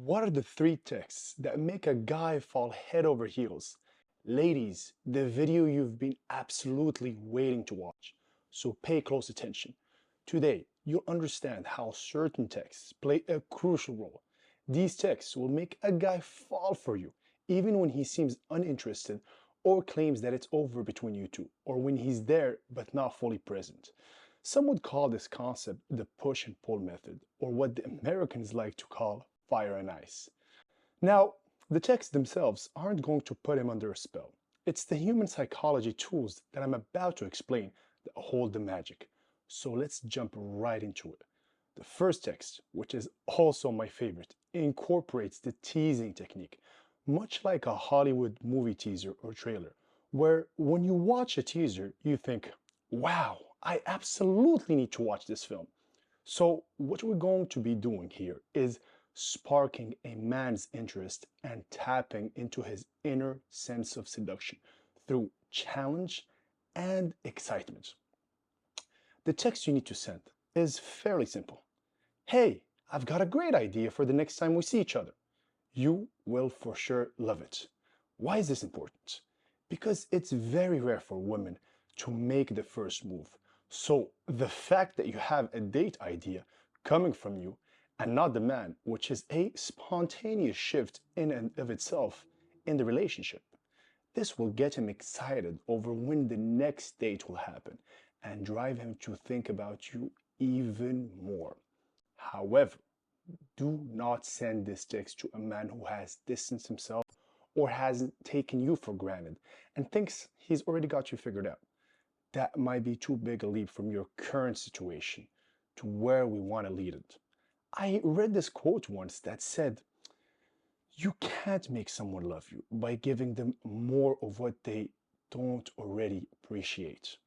What are the three texts that make a guy fall head over heels? Ladies, the video you've been absolutely waiting to watch, so pay close attention. Today, you'll understand how certain texts play a crucial role. These texts will make a guy fall for you, even when he seems uninterested or claims that it's over between you two, or when he's there but not fully present. Some would call this concept the push and pull method, or what the Americans like to call fire and ice. Now, the texts themselves aren't going to put him under a spell. It's the human psychology tools that I'm about to explain that hold the magic. So let's jump right into it. The first text, which is also my favorite, incorporates the teasing technique, much like a Hollywood movie teaser or trailer, where when you watch a teaser, you think, wow, I absolutely need to watch this film. So what we're going to be doing here is sparking a man's interest and tapping into his inner sense of seduction through challenge and excitement. The text you need to send is fairly simple. Hey, I've got a great idea for the next time we see each other. You will for sure love it. Why is this important? Because it's very rare for women to make the first move. So the fact that you have a date idea coming from you and not the man, which is a spontaneous shift in and of itself in the relationship, this will get him excited over when the next date will happen and drive him to think about you even more. However, do not send this text to a man who has distanced himself or hasn't taken you for granted and thinks he's already got you figured out. That might be too big a leap from your current situation to where we want to lead it. I read this quote once that said, you can't make someone love you by giving them more of what they don't already appreciate.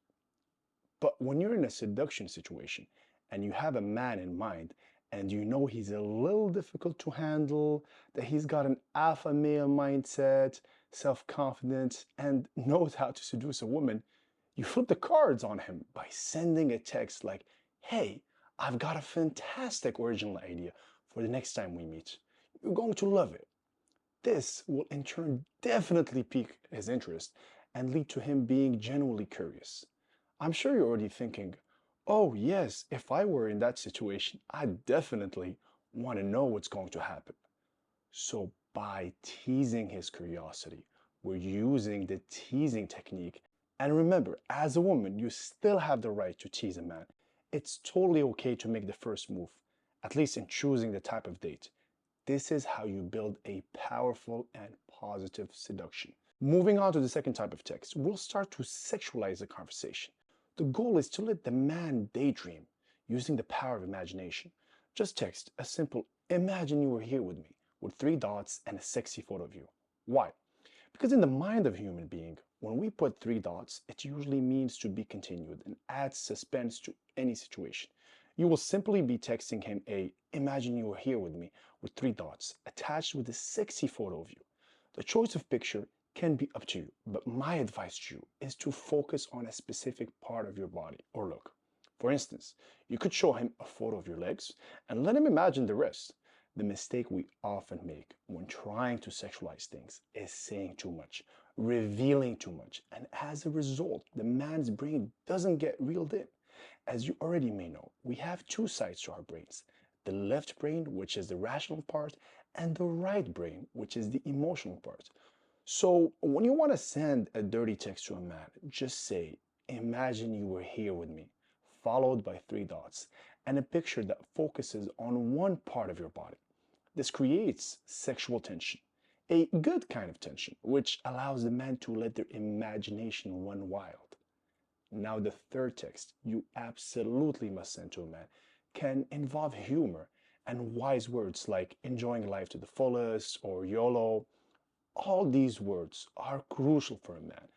But when you're in a seduction situation and you have a man in mind and you know he's a little difficult to handle, that he's got an alpha male mindset, self-confidence, and knows how to seduce a woman, you flip the cards on him by sending a text like, hey, I've got a fantastic original idea for the next time we meet. You're going to love it. This will in turn definitely pique his interest and lead to him being genuinely curious. I'm sure you're already thinking, oh yes, if I were in that situation, I'd definitely want to know what's going to happen. So by teasing his curiosity, we're using the teasing technique. And remember, as a woman, you still have the right to tease a man. It's totally okay to make the first move, at least in choosing the type of date. This is how you build a powerful and positive seduction. Moving on to the second type of text, we'll start to sexualize the conversation. The goal is to let the man daydream using the power of imagination. Just text a simple, imagine you were here with me, with three dots and a sexy photo of you. Why? Because in the mind of a human being, when we put three dots, it usually means to be continued and adds suspense to any situation. You will simply be texting him a imagine you were here with me with three dots attached with a sexy photo of you. The choice of picture can be up to you, but my advice to you is to focus on a specific part of your body or look. For instance, you could show him a photo of your legs and let him imagine the rest. The mistake we often make when trying to sexualize things is saying too much, revealing too much, and as a result, the man's brain doesn't get reeled in. As you already may know, we have two sides to our brains. The left brain, which is the rational part, and the right brain, which is the emotional part. So when you want to send a dirty text to a man, just say, imagine you were here with me, followed by three dots, and a picture that focuses on one part of your body. This creates sexual tension, a good kind of tension, which allows the man to let their imagination run wild. Now the third text you absolutely must send to a man can involve humor and wise words like enjoying life to the fullest or YOLO. All these words are crucial for a man,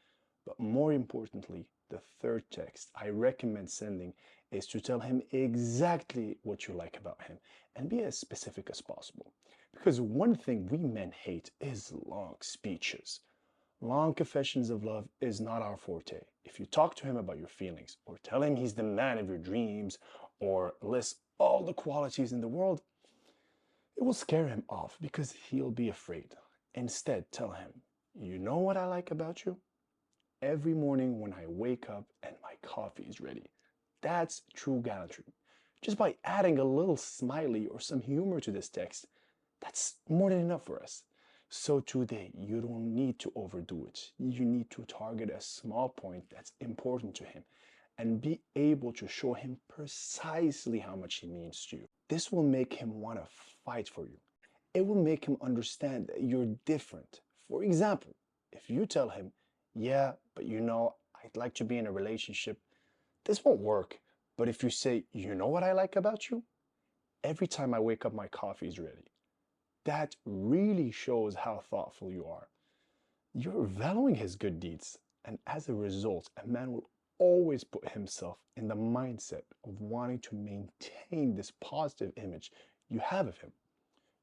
but more importantly, the third text I recommend sending is to tell him exactly what you like about him and be as specific as possible. Because one thing we men hate is long speeches. Long confessions of love is not our forte. If you talk to him about your feelings or tell him he's the man of your dreams or list all the qualities in the world, It will scare him off because he'll be afraid. Instead, tell him, you know what I like about you? Every morning when I wake up and my coffee is ready. That's true gallantry. Just by adding a little smiley or some humor to this text, that's more than enough for us. So today, you don't need to overdo it. You need to target a small point that's important to him and be able to show him precisely how much he means to you. This will make him want to fight for you. It will make him understand that you're different. For example, if you tell him, yeah, but you know, I'd like to be in a relationship, this won't work. But if you say, you know what I like about you? Every time I wake up, my coffee is ready. That really shows how thoughtful you are. You're valuing his good deeds, and as a result, a man will always put himself in the mindset of wanting to maintain this positive image you have of him.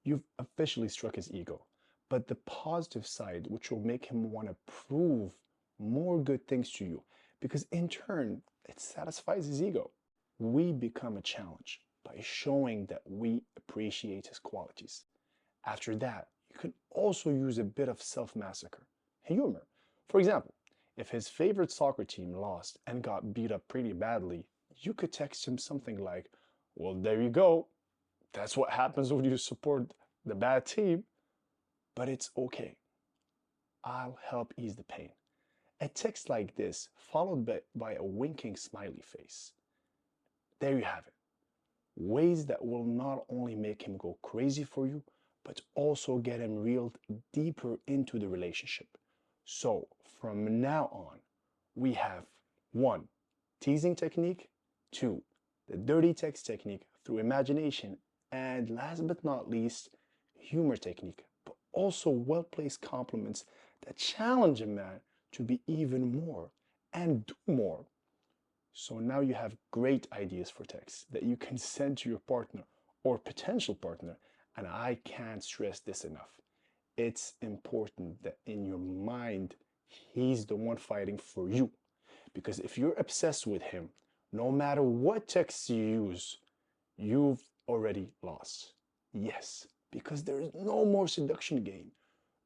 You've officially struck his ego, but the positive side, which will make him want to prove more good things to you, because in turn, it satisfies his ego. We become a challenge by showing that we appreciate his qualities. After that, you can also use a bit of self-massacre, humor. For example, if his favorite soccer team lost and got beat up pretty badly, you could text him something like, well, there you go. That's what happens when you support the bad team, but it's okay. I'll help ease the pain. A text like this, followed by a winking smiley face. There you have it. Ways that will not only make him go crazy for you, but also get him reeled deeper into the relationship. So from now on, we have 1. Teasing technique, 2. The dirty text technique through imagination, and last but not least, humor technique, but also well-placed compliments that challenge a man to be even more and do more. So now you have great ideas for texts that you can send to your partner or potential partner, and I can't stress this enough. It's important that in your mind, he's the one fighting for you. Because if you're obsessed with him, no matter what texts you use, you've already lost. Yes, because there is no more seduction game,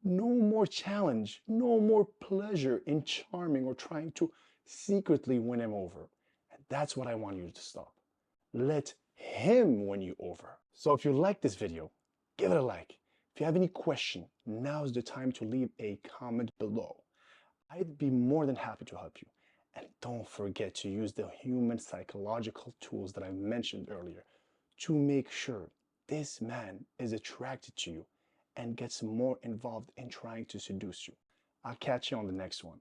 no more challenge, no more pleasure in charming or trying to secretly win him over. And that's what I want you to stop. Let him win you over. So if you like this video, give it a like. If you have any question, now's the time to leave a comment below. I'd be more than happy to help you. And don't forget to use the human psychological tools that I mentioned earlier to make sure this man is attracted to you and gets more involved in trying to seduce you. I'll catch you on the next one.